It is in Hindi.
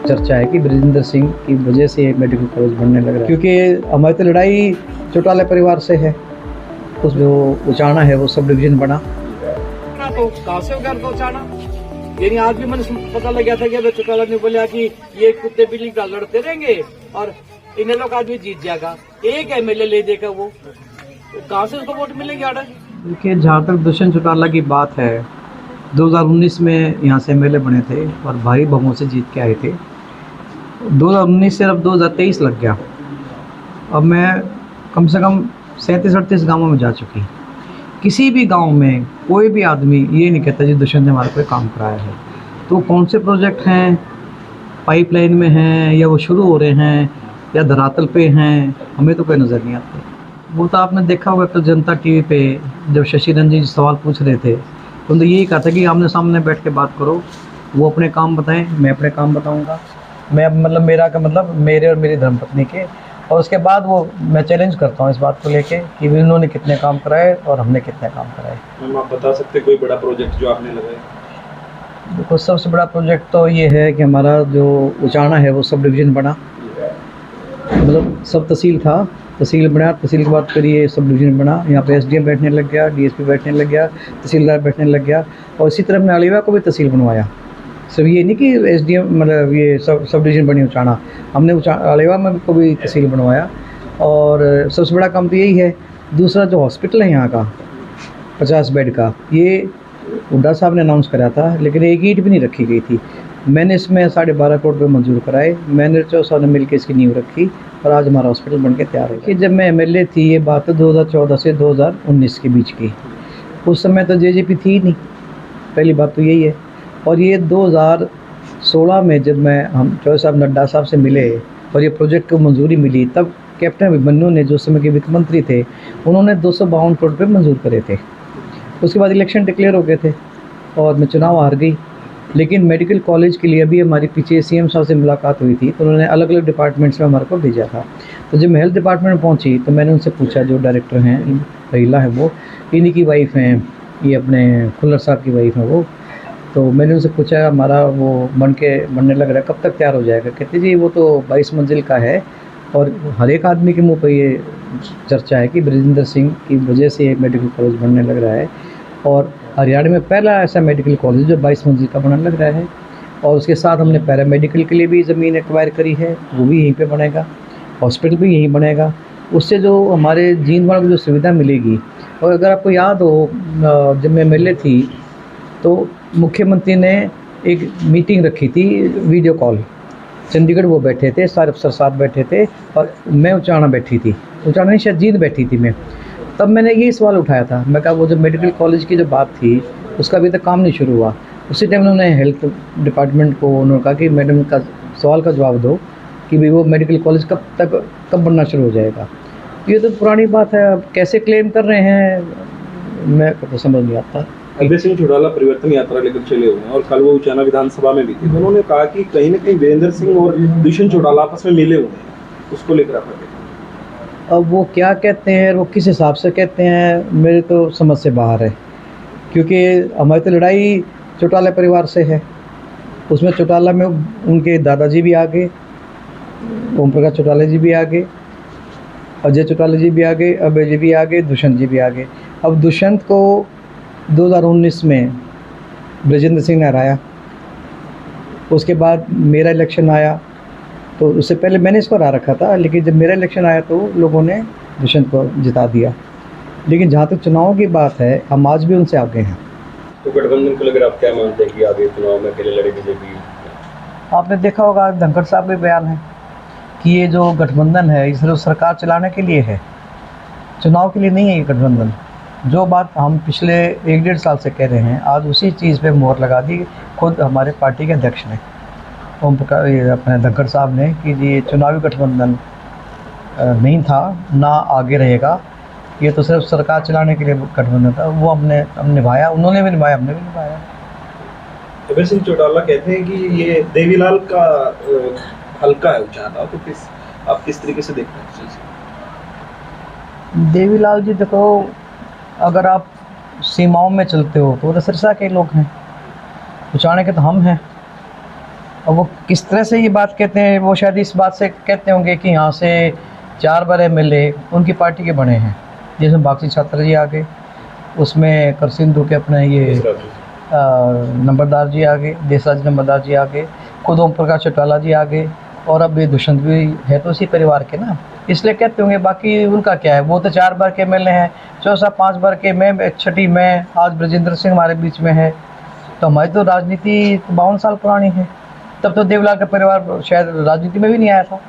चर्चा है कि बृजेंद्र सिंह की वजह से मेडिकल कॉलेज बनने लग रहा है, क्योंकि हमारी तो लड़ाई चौटाला परिवार से है। उस जो उचाना है वो सब डिवीजन बना तो कहाँ से उगार को उचाना, यानी आज भी मैंने पता लग गया था कि चौटाला ने बोला कि ये कुत्ते बिल्ली का लड़ते रहेंगे और इन्हें लोग आदमी जीत जाएगा, एक एमएलए ले देगा वो कहाँ से उसको वोट मिलेंगे आड़े। देखिए, जहाँ तक दुष्यंत चौटाला की बात है, 2019 में यहाँ से एमएलए बने थे और भारी बहुमों से जीत के आए थे। 2019 से अब 2023 लग गया। अब मैं कम से कम 37-38 गाँवों में जा चुकी। किसी भी गांव में कोई भी आदमी ये नहीं कहता जी दुष्यंत ने हमारा कोई काम कराया है। तो कौन से प्रोजेक्ट हैं, पाइपलाइन में हैं या वो शुरू हो रहे हैं या धरातल पे हैं, हमें तो कोई नज़र नहीं आते। वो तो आपने देखा होगा कल जनता टीवी पे जब शशि रंजन जी सवाल पूछ रहे थे तो उन्होंने यही कहा था कि आमने सामने बैठ के बात करो, वो अपने काम बताएं, मैं अपने काम बताऊंगा। मैं मतलब मेरा का मतलब मेरे और मेरी धर्मपत्नी के, और उसके बाद वो मैं चैलेंज करता हूँ इस बात को लेके कि उन्होंने कितने काम कराए और हमने कितने काम कराए। मैम, आप बता सकते कोई बड़ा प्रोजेक्ट जो आपने लगाया? देखो, सबसे बड़ा प्रोजेक्ट तो ये है कि हमारा जो उचाना है वो सब डिवीज़न बना। मतलब सब तहसील था, तहसील बना, तहसील के बाद फिर ये सब डिवीज़न बना। यहाँ पे एसडीएम बैठने लग गया, डीएसपी बैठने लग गया, तहसीलदार बैठने लग गया। और इसी तरह हमने अलीवा को भी तहसील बनवाया। सब ये नहीं कि एसडीएम मतलब ये सब डिवीज़न बनी उचाना, हमने अलीवा में को भी तहसील बनवाया। और सबसे बड़ा काम तो यही है। दूसरा जो हॉस्पिटल है यहाँ का 50 बेड का, ये हुड्डा साहब ने अनाउंस करा था, लेकिन एक ईंट भी नहीं रखी गई थी। मैंने इसमें 12.5 करोड़ रुपये मंजूर कराए। मैंने साहब ने मिल के इसकी नींव रखी और आज हमारा हॉस्पिटल बन के तैयार हो गया। जब मैं एमएलए थी, ये बात है 2014 से 2019 के बीच की, उस समय तो जेजेपी थी नहीं, पहली बात तो यही है। और ये 2016 में जब हम चौधरी साहब नड्डा साहब से मिले और ये प्रोजेक्ट को मंजूरी मिली, तब कैप्टन अभिमन्यु ने जो समय के वित्त मंत्री थे, उन्होंने 252 करोड़ रुपये मंजूर करे थे। उसके बाद इलेक्शन डिक्लेयर हो गए थे और मैं चुनाव हार गई। लेकिन मेडिकल कॉलेज के लिए अभी हमारी पीछे सीएम साहब से मुलाकात हुई थी, तो उन्होंने अलग अलग डिपार्टमेंट्स में हमारे को भेजा था। तो जब मैं हेल्थ डिपार्टमेंट में पहुंची तो मैंने उनसे पूछा, जो डायरेक्टर हैं रहीला है वो, इन्हीं की वाइफ हैं, ये अपने खुल्लर साहब की वाइफ है वो। तो मैंने उनसे पूछा हमारा वो बनने लग रहा है, कब तक तैयार हो जाएगा? कहते जी वो तो 22 मंजिल का है और हर एक आदमी के मुँह पर ये चर्चा है कि बृजेंद्र सिंह की वजह से ये मेडिकल कॉलेज बनने लग रहा है। और हरियाणा में पहला ऐसा मेडिकल कॉलेज जो 22 मंजिल का बनने लग रहा है। और उसके साथ हमने पैरामेडिकल के लिए भी ज़मीन एक्वायर करी है, वो भी यहीं पे बनेगा, हॉस्पिटल भी यहीं बनेगा। उससे जो हमारे जींदवाड़ को जो सुविधा मिलेगी। और अगर आपको याद हो, जब मैं एमएलए थी तो मुख्यमंत्री ने एक मीटिंग रखी थी, वीडियो कॉल, चंडीगढ़ वो बैठे थे, सारे अफसर साथ बैठे थे और मैं उचाना बैठी थी, उचाना नहीं शायद जींद बैठी थी मैं। तब मैंने यही सवाल उठाया था, मैं कहा वो जो मेडिकल कॉलेज की जो बात थी उसका अभी तक काम नहीं शुरू हुआ। उसी टाइम उन्होंने हेल्थ डिपार्टमेंट को उन्होंने कहा कि मैडम का सवाल का जवाब दो कि भाई वो मेडिकल कॉलेज कब बनना शुरू हो जाएगा। ये तो पुरानी बात है, अब कैसे क्लेम कर रहे हैं मैं तो समझ नहीं आता। अभय सिंह चौटाला परिवर्तन यात्रा लेकर चले हुए हैं और कल वो उचाना विधानसभा में भी थे, तो उन्होंने कहा कि कहीं ना कहीं वीरेंद्र सिंह और दुष्यंत चौटाला आपस में मिले हुए हैं, उसको लेकर आप अब वो क्या कहते हैं, वो किस हिसाब से कहते हैं, मेरे तो समझ से बाहर है। क्योंकि हमारी तो लड़ाई चौटाला परिवार से है। उसमें चौटाला में उनके दादाजी भी आ गए, ओम प्रकाश चौटाला जी भी आ गए, अजय चौटाला जी भी आ गए, अभय जी भी आ गए, दुष्यंत जी भी आ गए। अब दुष्यंत को 2019 में बृजेंद्र सिंह ने हराया, उसके बाद मेरा इलेक्शन आया, तो उससे पहले मैंने इसको हरा रखा था, लेकिन जब मेरा इलेक्शन आया तो लोगों ने दुष्यंत को जिता दिया। लेकिन जहाँ तक चुनाव की बात है, हम आज भी उनसे आगे हैं। तो गठबंधन को लेकर आप क्या मानते हैं कि आगे चुनाव में अकेले लड़े बीजेपी? आपने देखा होगा धनखड़ साहब के बयान है कि ये जो गठबंधन है ये सिर्फ सरकार चलाने के लिए है, चुनाव के लिए नहीं है ये गठबंधन। जो बात हम पिछले 1-1.5 साल से कह रहे हैं, आज उसी चीज़ पे मोहर लगा दी खुद हमारे पार्टी के अध्यक्ष ने, ओम प्रकाश अपने धनखड़ साहब ने, कि ये चुनावी गठबंधन नहीं था, ना आगे रहेगा, ये तो सिर्फ सरकार चलाने के लिए गठबंधन था। वो हमने निभाया, उन्होंने भी निभाया, हमने भी निभाया। अभय सिंह चौटाला कहते हैं कि ये देवीलाल का हल्का है उचाना, तो आप किस तरीके से देखते हैं इस चीज़ को? देवीलाल जी देखो, अगर आप सीमाओं में चलते हो तो वो तो सिरसा के लोग हैं, उचाने के तो हम हैं। और वो किस तरह से ये बात कहते हैं, वो शायद इस बात से कहते होंगे कि यहाँ से 4 बार MLA उनकी पार्टी के बने हैं, जैसे बागची छात्र जी आ गए, उसमें कर सिंधु के अपने ये नंबरदार जी आ गए, देसराज नंबरदार जी आ गए, खुद ओम प्रकाश चौटाला जी आ गए, और अब ये दुष्यंत भी है तो उसी परिवार के ना, इसलिए कहते होंगे। बाकी उनका क्या है, वो तो 4 बार के MLA हैं, चौथा 5 बार के, मैं छठी, मैं आज ब्रजेंद्र सिंह हमारे बीच में है। तो हमारी तो राजनीति 52 साल पुरानी है, तब तो देवलाल का परिवार शायद राजनीति में भी नहीं आया था।